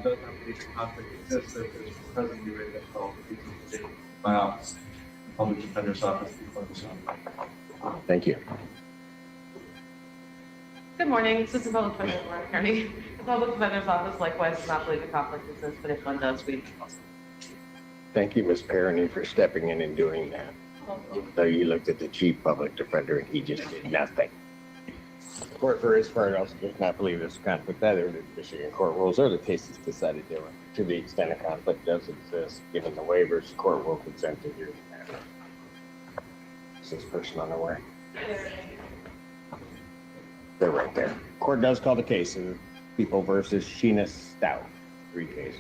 does not believe the conflict exists, therefore it is presently ready to call the people of the my office, Public Defender's Office, before the sun. Thank you. Good morning, Assistant Public Defender of Warren County. The Public Defender's Office likewise does not believe the conflict exists, but if one does, we also. Thank you, Ms. Perrine, for stepping in and doing that. Even though you looked at the chief public defender and he just did nothing. The court, for his part, also does not believe there's a conflict either. The Michigan court rules or the cases decided different. To the extent a conflict does exist, given the waivers, the court will consent to hear the matter. Is this person on their way? They're right there. Court does call the case of People versus Sheena Stout. 3 cases.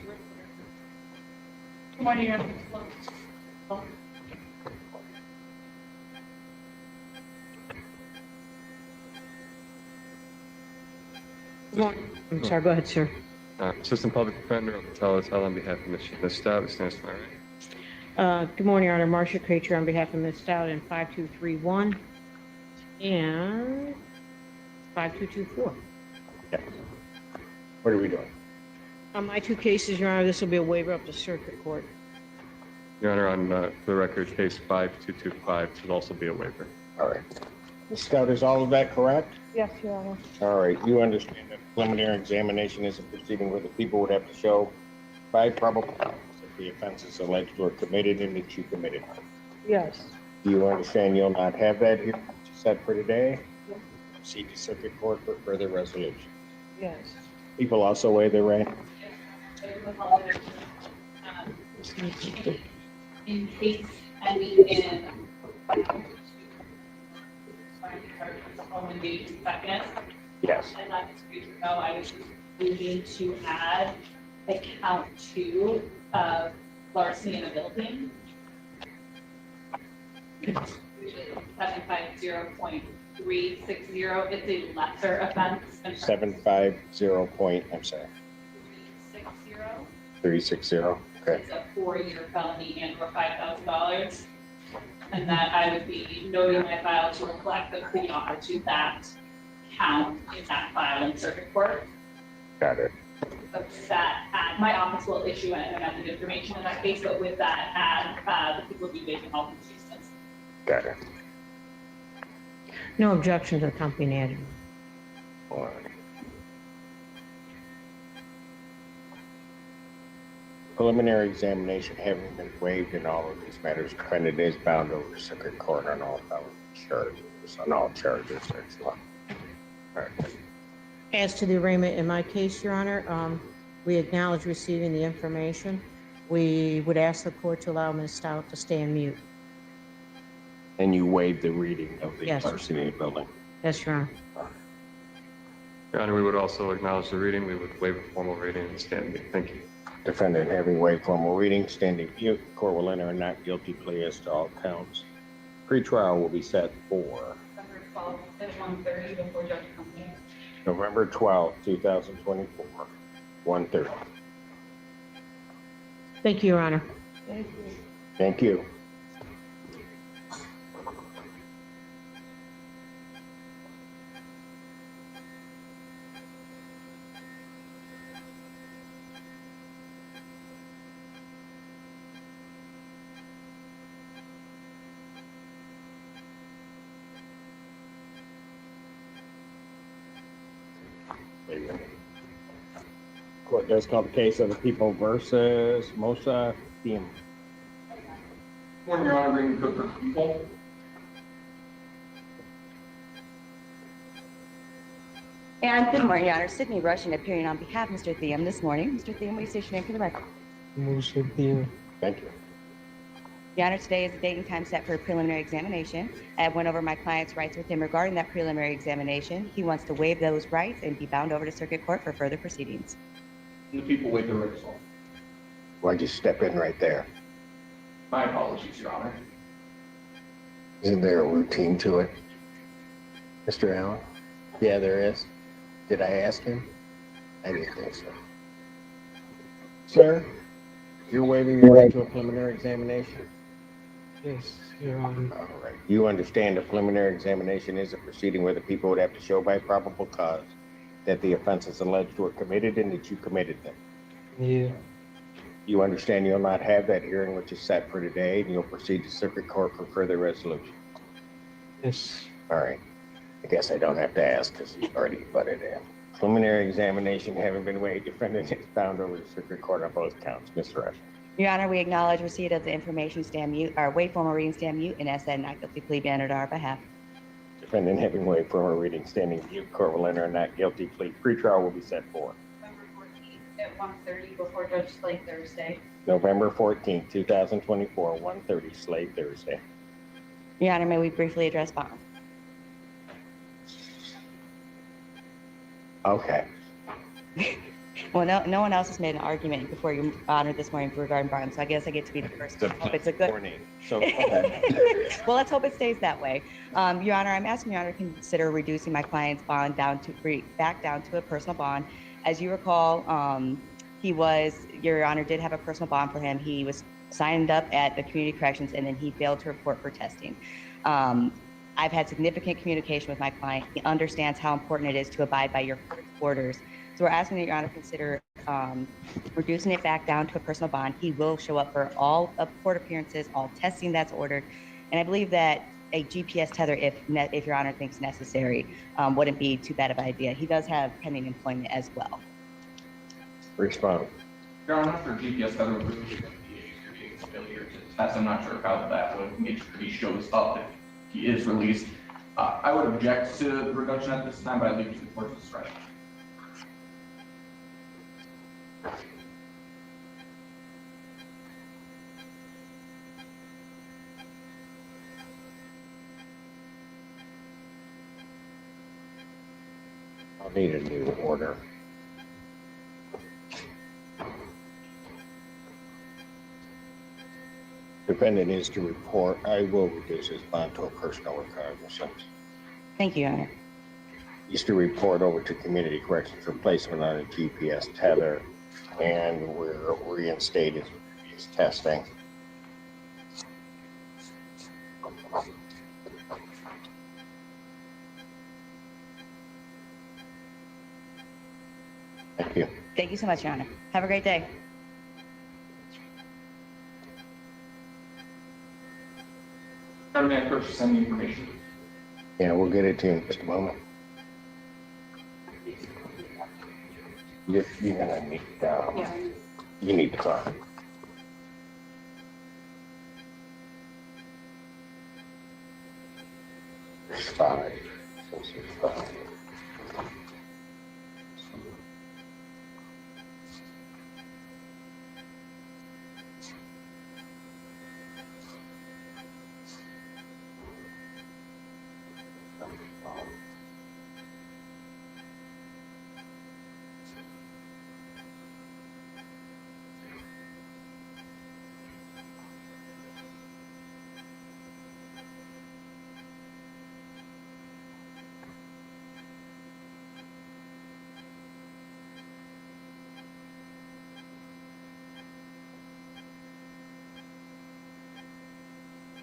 Good morning, Your Honor. Good morning. I'm sorry, go ahead, sir. Assistant Public Defender on behalf of Ms. Sheena Stout, who stands to my right. Good morning, Your Honor. Marcia Creature on behalf of Ms. Stout in 5231 and 5224. Yeah. What are we doing? On my 2 cases, Your Honor, this will be a waiver up to circuit court. Your Honor, on for the record, case 5225 should also be a waiver. All right. Ms. Stout, is all of that correct? Yes, Your Honor. All right. You understand that preliminary examination is a proceeding where the people would have to show by probable cause that the offenses alleged were committed and that you committed them. Yes. Do you understand you'll not have that here set for today? Yes. Proceed to circuit court for further resolution. Yes. People also waive their right. In case ending in home invasion second, Yes. and not to know, I was moving to add the count 2 of larceny in a building, which is 750.360. It's a lesser offense. 750 point, I'm sorry, 360. 360. Okay. It's a 4-year felony and or $5,000. And that I would be noting my file to reflect the plea offer to that count in that file in circuit court. Got it. So that my office will issue an amended information in that case, but with that add, the people will be making all consistent. Got it. No objection to the company added. All right. Preliminary examination having been waived in all of these matters, defendant is bound over circuit court on all charges, actually. All right. As to the arraignment in my case, Your Honor, we acknowledge receiving the information. We would ask the court to allow Ms. Stout to stay in mute. And you waive the reading of the Yes. larceny building. Yes, Your Honor. Your Honor, we would also acknowledge the reading. We would waive a formal reading and stand mute. Thank you. Defendant having waived formal reading, standing mute. Court will enter a not guilty plea as to all counts. Pre-trial will be set for November 12th at 1:30 before Judge Company. November 12th, 2024, 1:30. Thank you, Your Honor. Thank you. Court does call the case of the People versus Mosa Thiem. Morning, Your Honor, bringing Cooper. And good morning, Your Honor. Sydney Rush, and appearing on behalf of Mr. Thiem this morning. Mr. Thiem, will you state your name for the record? Thank you. Your Honor, today is the date and time set for a preliminary examination. I went over my client's rights with him regarding that preliminary examination. He wants to waive those rights and be bound over to circuit court for further proceedings. And the people waive their rights. Why'd you step in right there? My apologies, Your Honor. Isn't there a routine to it? Mr. Allen? Yeah, there is. Did I ask him? I didn't think so. Sir, you're waiving your right to a preliminary examination? Yes, Your Honor. All right. You understand a preliminary examination is a proceeding where the people would have to show by probable cause that the offenses alleged were committed and that you committed them. Yeah. You understand you'll not have that hearing which is set for today, and you'll proceed to circuit court for further resolution. Yes. All right. I guess I don't have to ask because he's already butted in. Preliminary examination having been waived, defendant is found over the circuit court on both counts. Ms. Rush. Your Honor, we acknowledge receipt of the information, stand mute, or waive formal reading, stand mute, and ask that not guilty plea be entered on our behalf. Defendant having waived formal reading, standing mute, court will enter a not guilty plea. Pretrial will be set for November 14th at 1:30 before Judge Slate Thursday. November 14th, 2024, 1:30, Slave Thursday. Your Honor, may we briefly address bond? Okay. Well, no one else has made an argument before Your Honor this morning regarding bond, so I guess I get to be the first. I hope it's a good. Morning. So, Well, let's hope it stays that way. Your Honor, I'm asking Your Honor to consider reducing my client's bond back down to a personal bond. As you recall, Your Honor did have a personal bond for him. He was signed up at the community corrections and then he failed to report for testing. I've had significant communication with my client. He understands how important it is to abide by your court orders. So we're asking that Your Honor consider reducing it back down to a personal bond. He will show up for all of court appearances, all testing that's ordered. And I believe that a GPS tether, if Your Honor thinks necessary, wouldn't be too bad of an idea. He does have pending employment as well. respond. Your Honor, for GPS tether would really be a failure to test. I'm not sure how that would make sure he shows up if he is released. I would object to the reduction at this time, but I leave it to the court's discretion. I'll need a new order. Defendant is to report, I will reduce his bond to a personal recognizance. Thank you, Your Honor. He's to report over to community corrections for placement on a GPS tether, and we're reinstated his testing. Thank you. Thank you so much, Your Honor. Have a great day. Your Honor, may I first send the information? Yeah, we'll get it to you in just a moment. You're gonna need, you need the car. There's five. So there's five.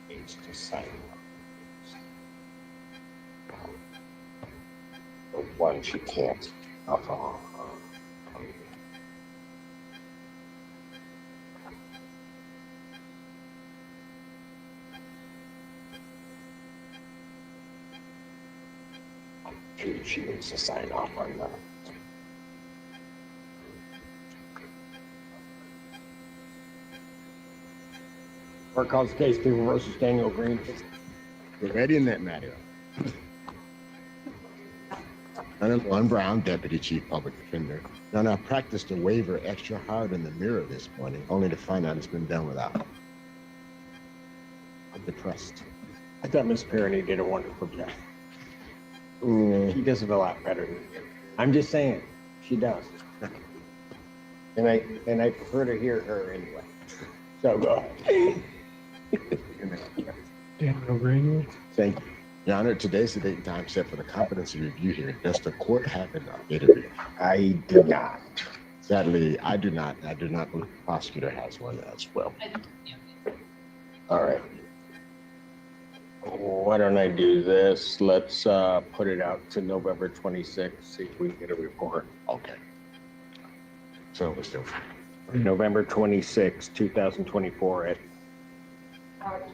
Needs to sign. The one she can't. She needs to sign off on that. Court calls the case People versus Daniel Green. We're ready in that matter. One Brown, Deputy Chief Public Defender. Now, I practiced a waiver extra hard in the mirror this morning, only to find out it's been done without. I'm depressed. I thought Miss Perroni did a wonderful job. She does it a lot better than you. I'm just saying, she does. And I prefer to hear her anyway. So go ahead. Daniel Greenwood. Thank you. Your Honor, today's the date and time set for the competency review hearing. Does the court have an interview? I do not. Sadly, I do not. I do not believe the prosecutor has one as well. All right. Why don't I do this? Let's put it out to November 26th, see if we can get a report. Okay. So, Mr. November 26, 2024 at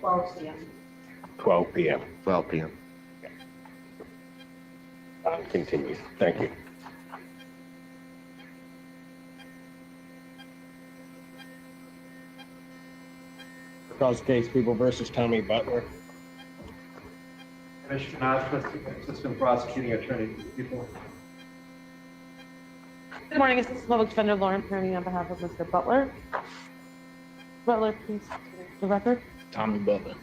12 p.m. 12 p.m. 12 p.m. Continue. Thank you. Calls case People versus Tommy Butler. Commissioner Knopf, Assistant Prosecuting Attorney, people. Good morning, Assistant Public Defender Lauren Kearney on behalf of Mr. Butler. Butler, please, the record. Tommy Butler.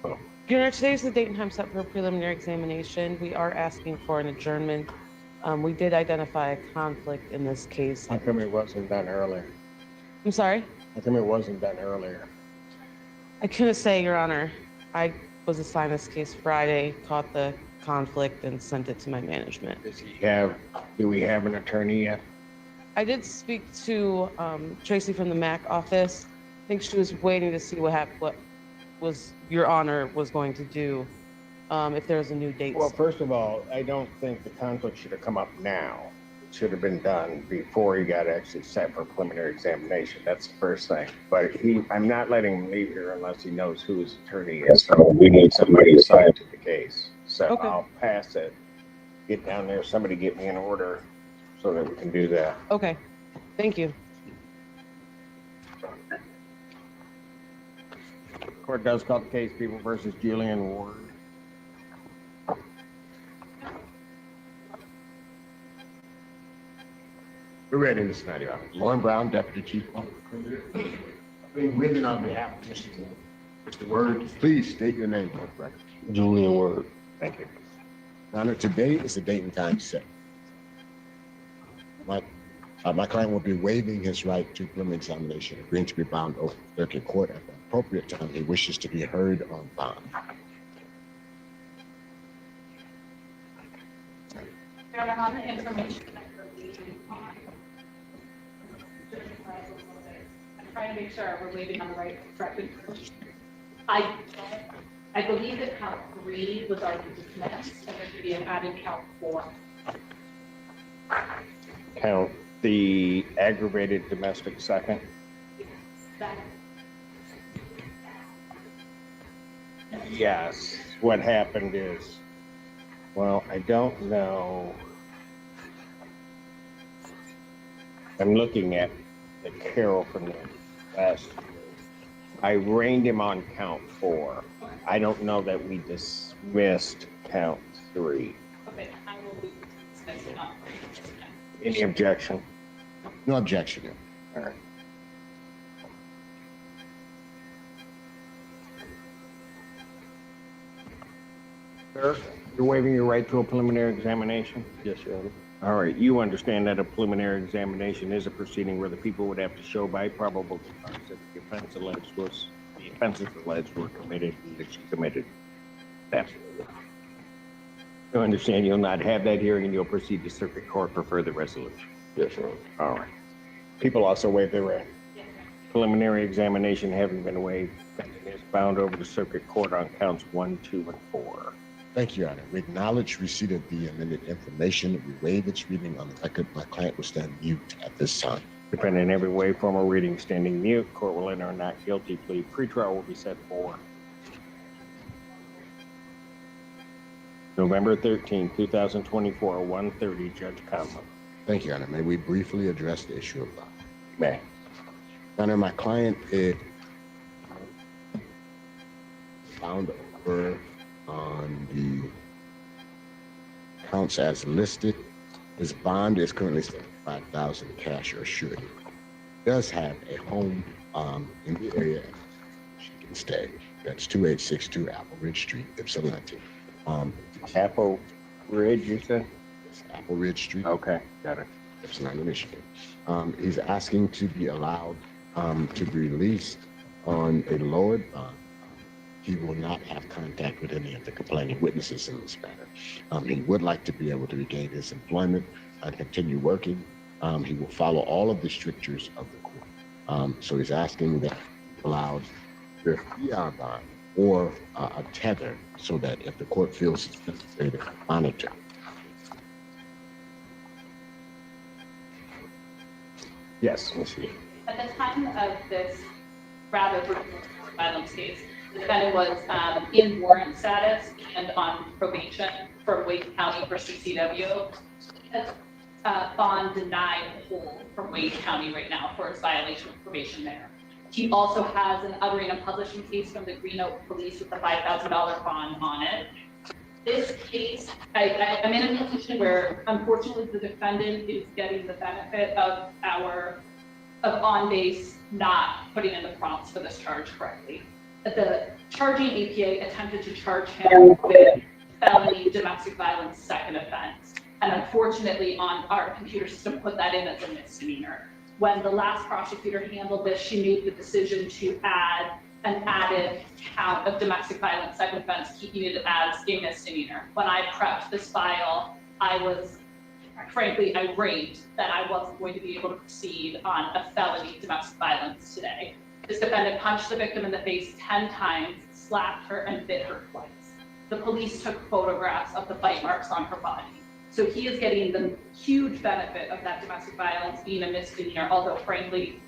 Your Honor, today is the date and time set for a preliminary examination. We are asking for an adjournment. We did identify a conflict in this case. How come it wasn't done earlier? I'm sorry? How come it wasn't done earlier? I couldn't say, Your Honor. I was assigned this case Friday, caught the conflict and sent it to my management. Do we have an attorney yet? I did speak to Tracy from the MAC office. I think she was waiting to see what was Your Honor was going to do, if there was a new date. Well, first of all, I don't think the conflict should have come up now. It should have been done before he got actually set for preliminary examination. That's the first thing. But I'm not letting him leave here unless he knows who his attorney is. So we need somebody assigned to the case. So Okay. I'll pass it. Get down there, somebody get me an order so that we can do that. Okay, thank you. Court does call the case People versus Julian Ward. We're ready this night, Your Honor. Lauren Brown, Deputy Chief Public Defender. Being written on behalf of Mr. Word, please state your name for the record. Julian Ward. Thank you. Your Honor, today is the date and time set. My client will be waiving his right to preliminary examination, agreeing to be bound over circuit court at the appropriate time he wishes to be heard on bond. Your Honor, on the information that we're waiting on. I'm trying to make sure we're waiting on the right information. I believe that count 3 was already dismissed, and there should be an added count 4. Count the aggravated domestic second. That Yes, what happened is, well, I don't know. I'm looking at the Carol from the last year. I reined him on count 4. I don't know that we dismissed count 3. okay, I will be dismissing on. Any objection? No objection, Your Honor. All right. Sir, you're waiving your right to a preliminary examination? Yes, Your Honor. All right, you understand that a preliminary examination is a proceeding where the people would have to show by probable cause that the offenses alleged were committed and that she committed them. You understand you'll not have that hearing and you'll proceed to circuit court for further resolution. Yes, Your Honor. All right. People also waive their right. Preliminary examination having been waived, defendant is bound over to circuit court on counts 1, 2, and 4. Thank you, Your Honor. We acknowledge receipt of the amended information. We waive its reading on the record. My client will stand mute at this time. Defendant in every way, form, or reading standing mute. Court will enter a not guilty plea. Pretrial will be set for November 13, 2024, 1:30, Judge Conlon. Thank you, Your Honor. May we briefly address the issue of bond? May. Your Honor, my client is bound over on the counts as listed. His bond is currently $75,000 cash or surety. Does have a home in the area she can stay. That's 2862 Apple Ridge Street, Ypsilanti. Apple Ridge, you said? It's Apple Ridge Street, Okay, got it. Ypsilanti, Michigan. He's asking to be allowed to be released on a lowered bond. He will not have contact with any of the complaining witnesses in this matter. He would like to be able to regain his employment and continue working. He will follow all of the strictures of the court. So he's asking that allowed the PR bond or a tether so that if the court feels it's necessary to monitor. Yes, Ms. Lee. At the time of this rather brutal violence case, the defendant was in warrant status and on probation for Wake County for CCW. Has bond denied hold from Wake County right now for his violation of probation there. He also has an uttering and publishing case from the Green Oak Police with a $5,000 bond on it. This case, I'm in a position where unfortunately the defendant is getting the benefit of on base not putting in the prompts for this charge correctly. The charging APA attempted to charge him with felony domestic violence second offense. And unfortunately on our computer system put that in as a misdemeanor. When the last prosecutor handled this, she made the decision to add an added count of domestic violence second offense, keeping it as a misdemeanor. When I prepped this file, I was frankly irate that I wasn't going to be able to proceed on a felony domestic violence today. This defendant punched the victim in the face 10 times, slapped her, and bit her twice. The police took photographs of the bite marks on her body. So he is getting the huge benefit of that domestic violence being a misdemeanor, although frankly,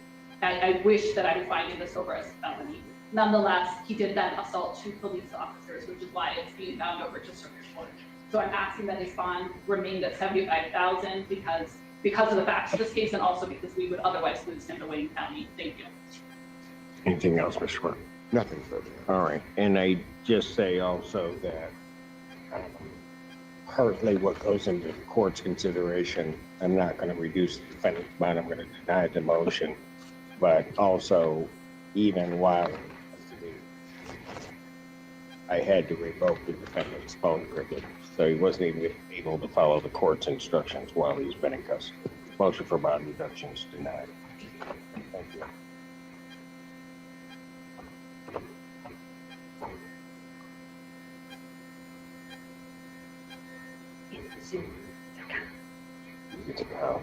I wish that I was finding this over as a felony. Nonetheless, he did then assault 2 police officers, which is why it's being bound over to circuit court. So I'm asking that his bond remained at $75,000 because of the facts of this case and also because we would otherwise lose him to Wayne County. Thank you. Anything else, Mr. Schwartz? Nothing further. All right, and I just say also that currently what goes into the court's consideration, I'm not going to reduce the defendant's bond, I'm going to deny the motion, but also even while I had to revoke the defendant's phone privilege, so he wasn't even able to follow the court's instructions while he's been in custody. Motion for bond reduction is denied. Thank you. It's about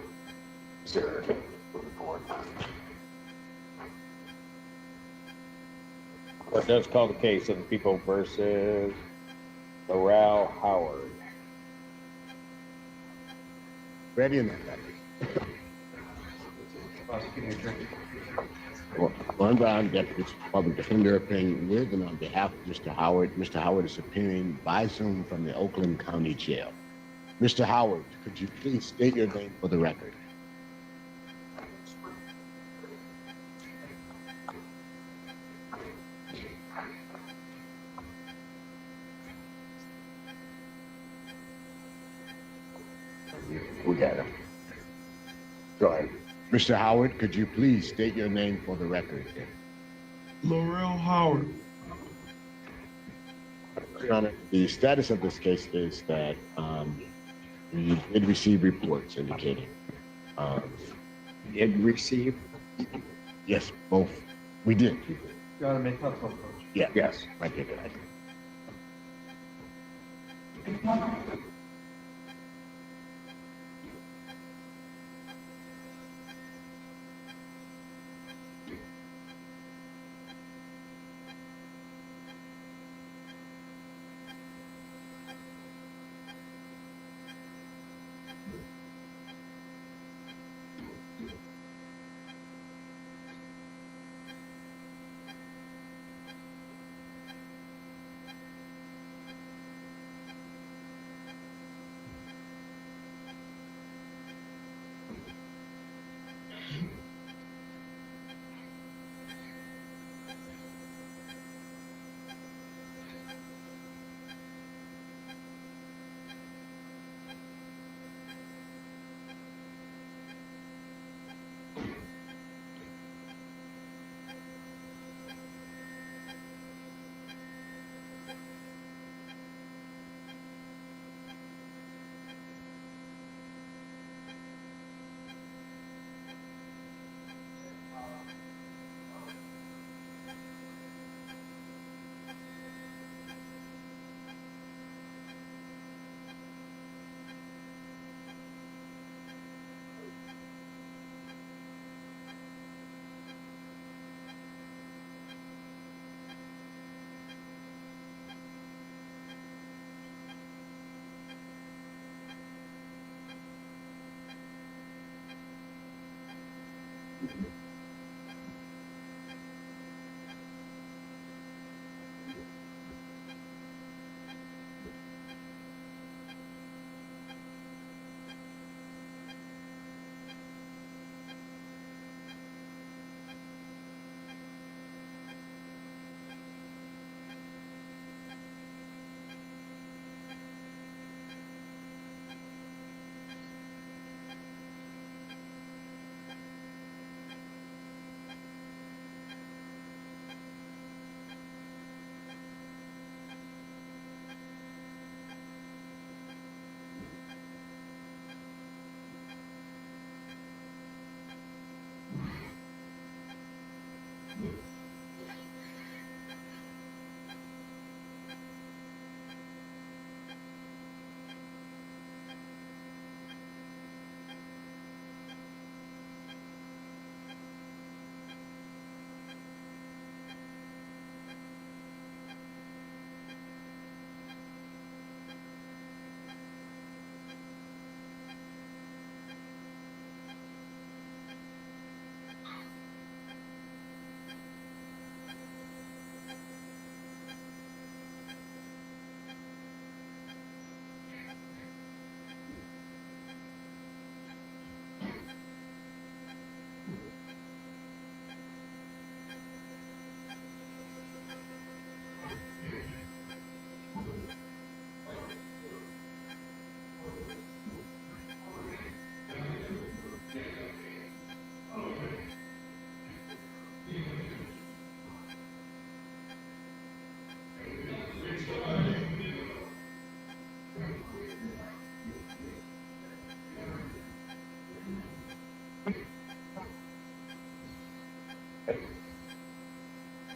0 for the board. What does call the case of the people versus Laurel Howard? Ready and Prosecuting attorney. on bond deputy public defender opinion with and on behalf of Mr. Howard. Mr. Howard is appearing by Zoom from the Oakland County Jail. Mr. Howard, could you please state your name for the record? We got him. Go ahead. Mr. Howard, could you please state your name for the record? Laurel Howard. Your Honor, the status of this case is that we did receive reports indicating, Did receive? yes, both, we did. Your Honor, make counsel approach. Yeah, Yes. I did it.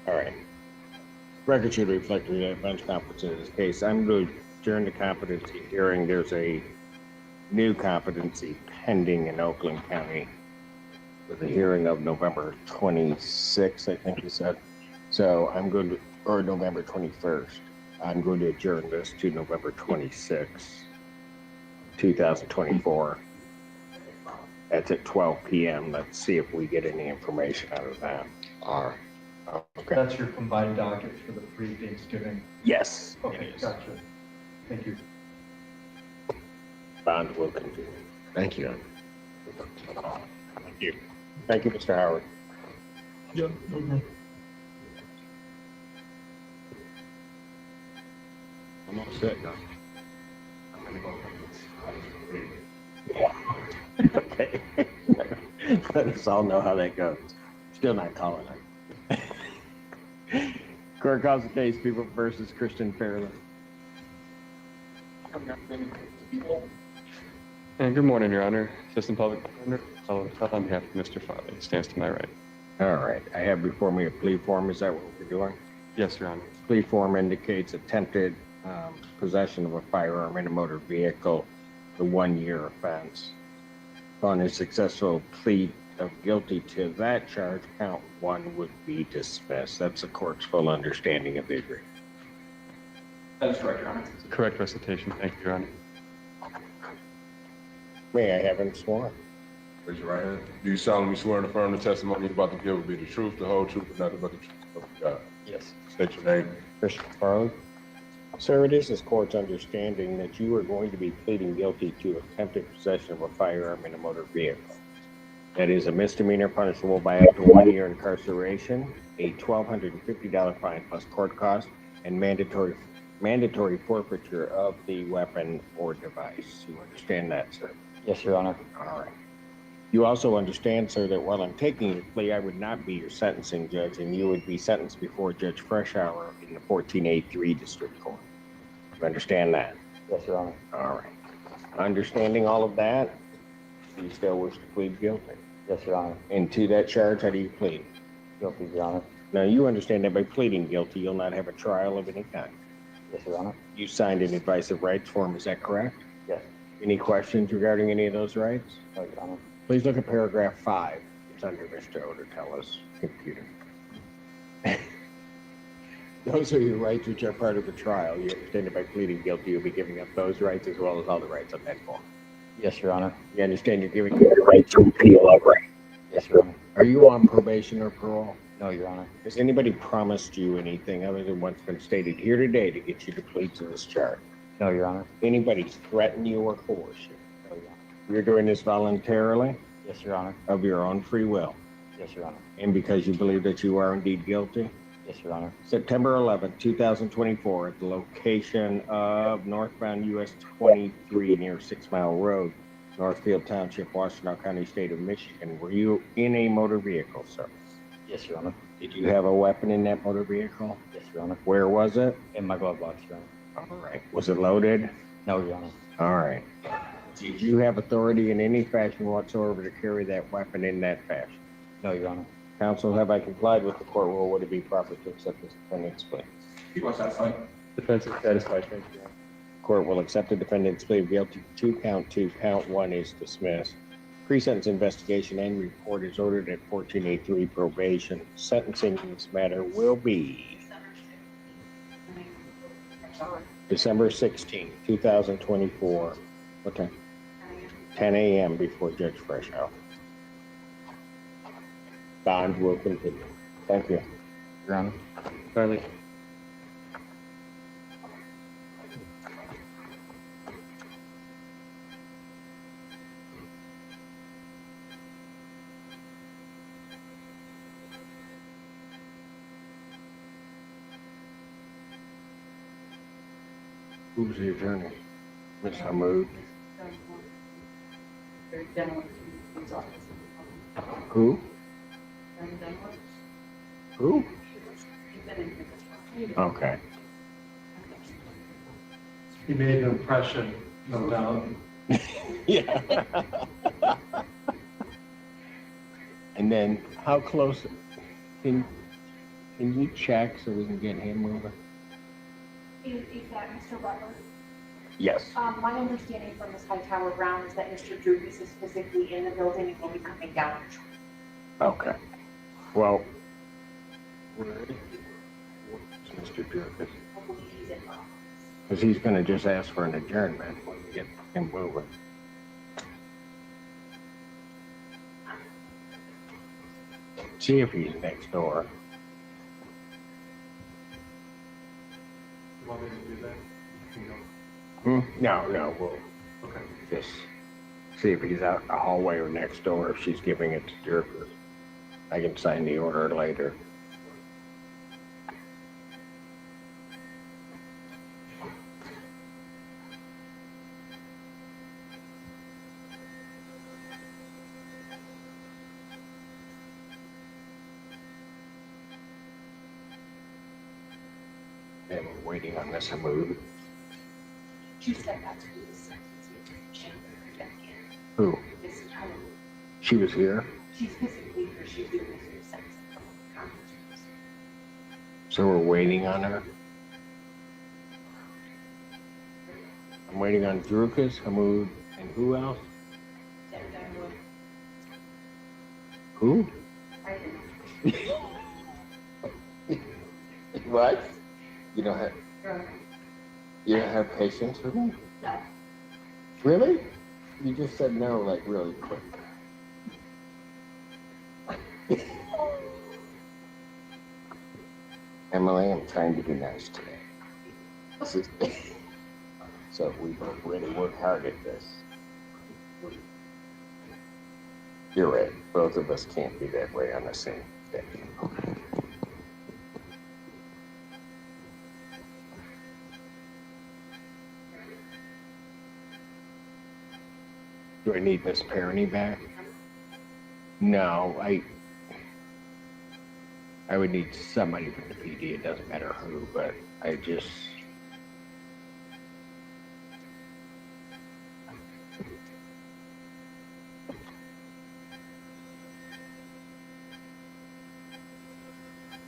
All right. Record should reflect the bench conference in this case. I'm going to adjourn the competency hearing. There's a new competency pending in Oakland County with a hearing of November 26th, I think you said. So I'm going to, or November 21st. I'm going to adjourn this to November 26th, 2024. That's at 12 p.m. Let's see if we get any information out of that. All right. Okay. That's your combined docket for the pre-Thanksgiving. Yes. Okay, It is. gotcha. Thank you. Bond will continue. Thank you. Thank you. Thank you, Mr. Howard. Yeah, okay. I'm all set now. I'm gonna go. Okay. Let us all know how that goes. Still not calling her. Court calls the case, People versus Christian Fairland. And good morning, Your Honor. Assistant Public Defender, on behalf of Mr. Farley, stands to my right. All right, I have before me a plea form. Is that what we're doing? Yes, Your Honor. Plea form indicates attempted possession of a firearm in a motor vehicle, the 1-year offense. Upon a successful plea of guilty to that charge, count 1 would be dismissed. That's the court's full understanding of the agreement. That is correct, Your Honor. Correct recitation. Thank you, Your Honor. May I have him sworn? Raise your right hand. Do you solemnly swear and affirm the testimony you're about to give will be the truth, the whole truth, and nothing but the truth? So help you God. Yes. State your name. Christian Farley. Sir, it is this court's understanding that you are going to be pleading guilty to attempted possession of a firearm in a motor vehicle. That is a misdemeanor punishable by up to 1 year incarceration, a $1,250 fine plus court cost, and mandatory forfeiture of the weapon or device. You understand that, sir? Yes, Your Honor. All right. You also understand, sir, that while I'm taking your plea, I would not be your sentencing judge, and you would be sentenced before Judge Freshour in the 14A3 District Court. You understand that? Yes, Your Honor. All right. Understanding all of that, do you still wish to plead guilty? Yes, Your Honor. And to that charge, how do you plead? Guilty, Your Honor. Now, you understand that by pleading guilty, you'll not have a trial of any kind. Yes, Your Honor. You signed an advice of rights form, is that correct? Yes. Any questions regarding any of those rights? No, Your Honor. Please look at paragraph 5. It's under Mr. Odertella's computer. Those are your rights which are part of the trial. You understand that by pleading guilty, you'll be giving up those rights as well as all the rights on that form. Yes, Your Honor. You understand you're giving up your right to appeal outright. Yes, Your Honor. Are you on probation or parole? No, Your Honor. Has anybody promised you anything other than what's been stated here today to get you to plead to this charge? No, Your Honor. Anybody threaten you or coerce you? No, Your Honor. You're doing this voluntarily, Yes, Your Honor. of your own free will, Yes, Your Honor. and because you believe that you are indeed guilty? Yes, Your Honor. September 11th, 2024, at the location of northbound US 23 near 6 Mile Road, Northfield Township, Washtenaw County, State of Michigan. Were you in a motor vehicle, sir? Yes, Your Honor. Did you have a weapon in that motor vehicle? Yes, Your Honor. Where was it? In my glove box, Your Honor. All right. Was it loaded? No, Your Honor. All right. Did you have authority in any fashion whatsoever to carry that weapon in that fashion? No, Your Honor. Counsel, have I complied with the court rule? Would it be proper to accept this defendant's plea? You are satisfied? Defense is satisfied, thank you. Court will accept the defendant's plea of guilty to count 2. Count 1 is dismissed. Pre-sentence investigation and report is ordered at 14A3 probation. Sentencing in this matter will be December 16, 2024. What time? 10 a.m. before Judge Freshow. Bond will continue. Thank you. Your Honor. Charlie. Who's the attorney? Ms. Hamoud? Who? Who? Okay. He made an impression, no doubt. Yeah. And then how close, can you check so we can get him moving? Is that Mr. Butler? Yes. My understanding from Ms. Hightower Brown is that Mr. Drugas is physically in the building and will be coming down. Okay. Well, where is Mr. Durkis? Because he's gonna just ask for an adjournment when we get him moving. See if he's next door. You want me to do that? You can go. No, we'll Okay. just see if he's out in the hallway or next door, if she's giving it to Durkis. I can sign the order later. And we're waiting on Miss Hamoud. She said that to do the sentencing chamber again. Who? This attorney, She was here? she's physically here, she's doing this sentencing. So we're waiting on her? I'm waiting on Drukas, Hamoud, and who else? Who? What? You don't have patience with me? No. Really? You just said no, like really quick. Emily, I'm trying to be nice today. This is so we both really work hard at this. You're right. Both of us can't be that way on the same day. Do I need Miss Perrony back? No, I would need somebody from the PD. It doesn't matter who, but I just.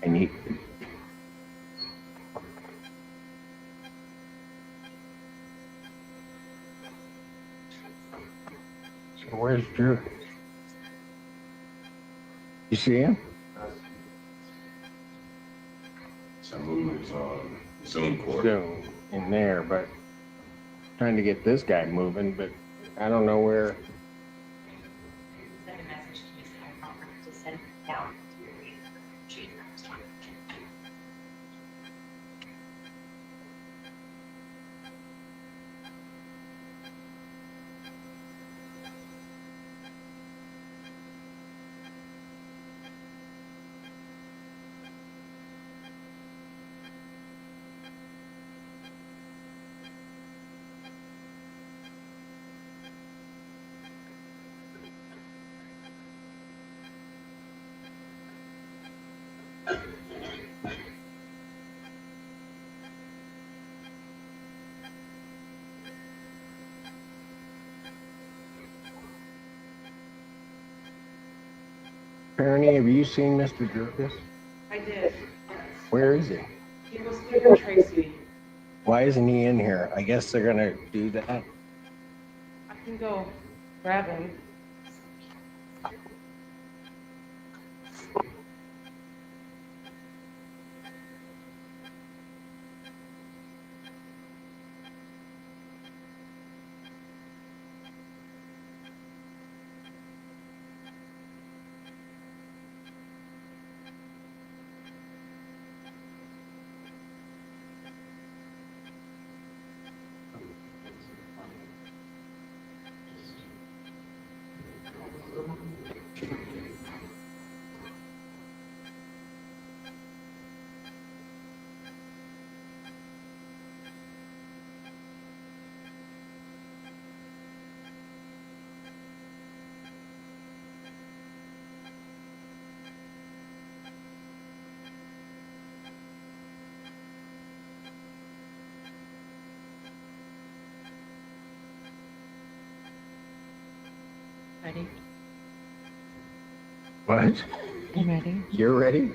I need. So where's Drew? You see him? Some is on Zoom court. Zoom in there, but trying to get this guy moving, but I don't know where. Send a message to Ms. to send it down to your chief. Perny, have you seen Mr. Jerkus? I did. Where is he? He was with Tracy. Why isn't he in here? I guess they're gonna do that. I can go grab him. Ready? What? You ready? You're ready?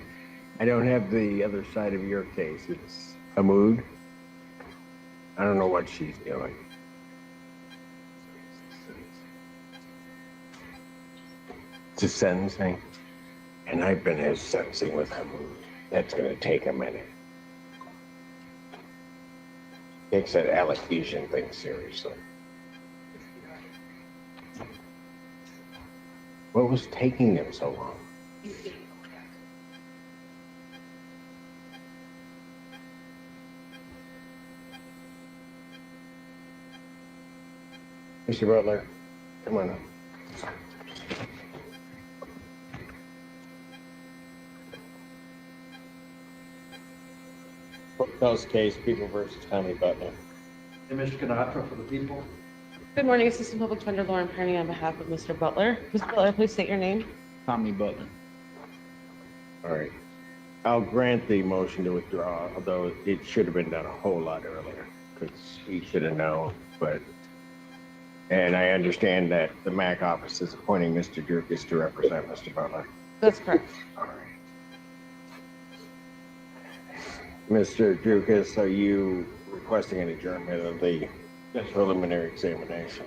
I don't have the other side of your case. It's a mood. I don't know what she's doing. It's a sentencing. And I've been as sentencing with Hamoud. That's gonna take a minute. Takes that allocution thing seriously. What was taking them so long? Mr. Butler, come on up. Proposed case, People versus Tommy Butler. Hey, Mr. Canatra for the people. Good morning, Assistant Public Defender Lauren Perny on behalf of Mr. Butler. Mr. Butler, please state your name. Tommy Butler. All right. I'll grant the motion to withdraw, although it should have been done a whole lot earlier, because he should have known, but. And I understand that the MAC office is appointing Mr. Jerkus to represent Mr. Butler. That's correct. All right. Mr. Jerkus, are you requesting an adjournment of the preliminary examination?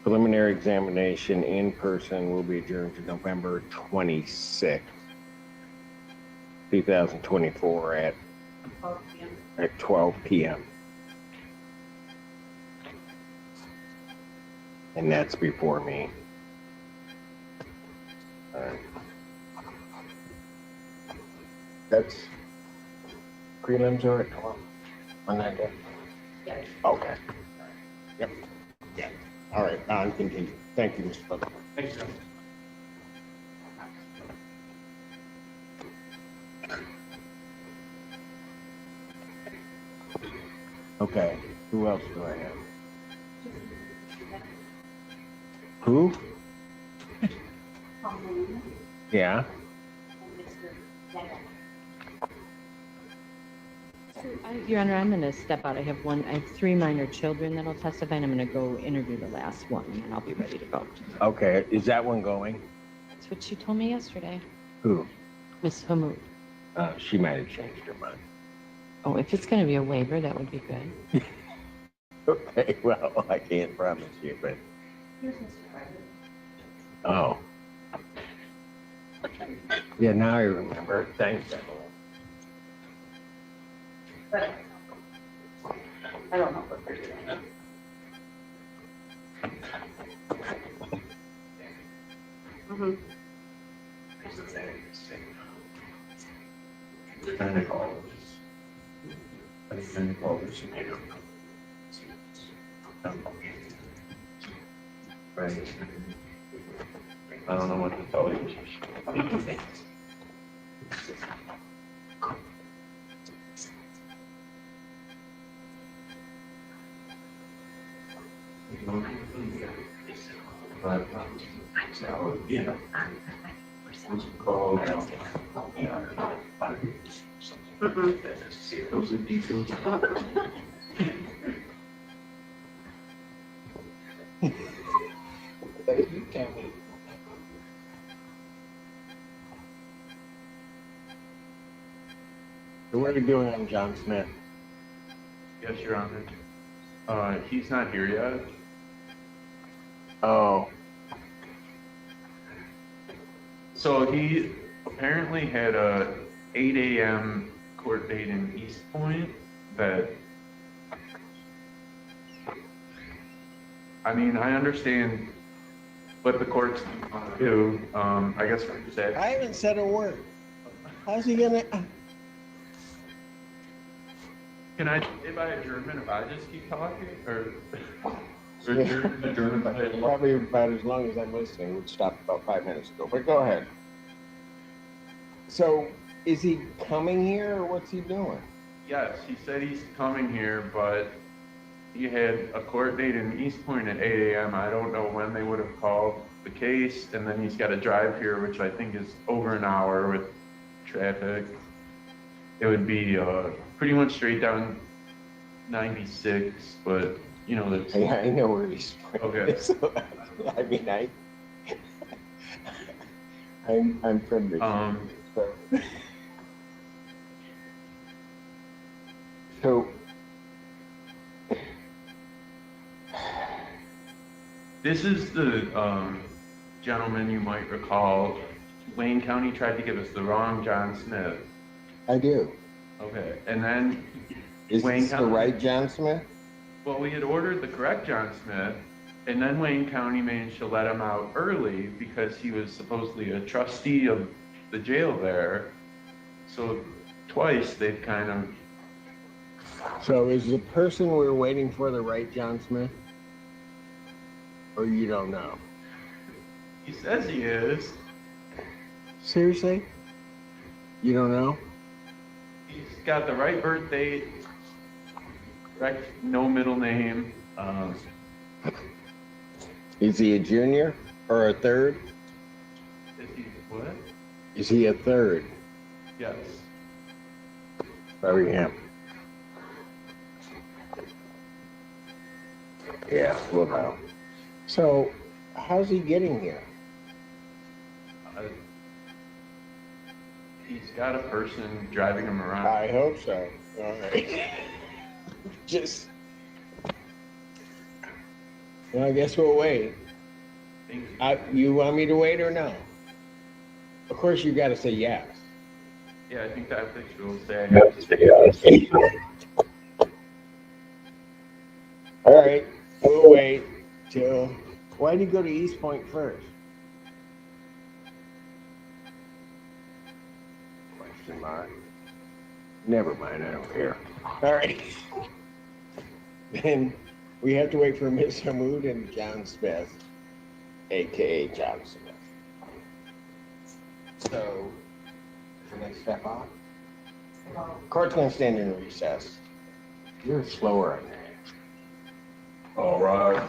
Preliminary examination in person will be adjourned to November 26th, 2024 at 12 p.m. And that's before me. All right. That's prelims are at 12 on that day? Yeah. Okay. Yep. Yeah. All right, on continue. Thank you, Mr. Butler. Thank you. Okay, who else do I have? Who? Yeah. Your Honor, I'm going to step out. I have 3 minor children that'll testify, and I'm going to go interview the last one, and I'll be ready to go. Okay, is that one going? That's what she told me yesterday. Who? Miss Hamoud. She might have changed her mind. Oh, if it's going to be a waiver, that would be good. Okay, well, I can't promise you, but. Oh. Yeah, now I remember. Thanks, Emily. But I don't know what they're doing. Mhm. Trying to call this. Trying to call this. Right. I don't know what to tell you. So what are you doing on John Smith? Yes, Your Honor. He's not here yet. Oh, So he apparently had a 8 a.m. court date in East Point that, I mean, I understand what the courts want to do. I guess what you said. I haven't said a word. How's he gonna? Can I, if I adjournment, if I just keep talking, or adjournment by Probably about as long as I'm listening. We stopped about 5 minutes ago, but go ahead. So, is he coming here or what's he doing? Yes, he said he's coming here, but he had a court date in East Point at 8 a.m. I don't know when they would have called the case, and then he's got to drive here, which I think is over an hour with traffic. It would be pretty much straight down 96, but you know that's. Yeah, I know where he's from. Okay. So, I mean, I'm from Michigan. So, This is the gentleman you might recall. Wayne County tried to give us the wrong John Smith. I do. Okay, and then Is Wayne this the County- right John Smith? Well, we had ordered the correct John Smith, and then Wayne County managed to let him out early because he was supposedly a trustee of the jail there. So twice they've kind of. So is the person we're waiting for the right John Smith? Or you don't know? He says he is. Seriously? You don't know? He's got the right birth date, correct, no middle name. Is he a junior or a third? Is he what? Is he a third? Yes. Probably him. Yeah, we'll know. So, how's he getting here? He's got a person driving him around. I hope so. All right. Just. Well, I guess we'll wait. You want me to wait or no? Of course, you got to say yes. Yeah, I think that picture will say I have to say yes. All right, we'll wait till. Why did you go to East Point first? Question mark. Never mind, I don't care. All right. Then we have to wait for Miss Hamoud and John Smith, aka John Smith. So, can I step off? Court's gonna stand in recess. You're slower on that. All right.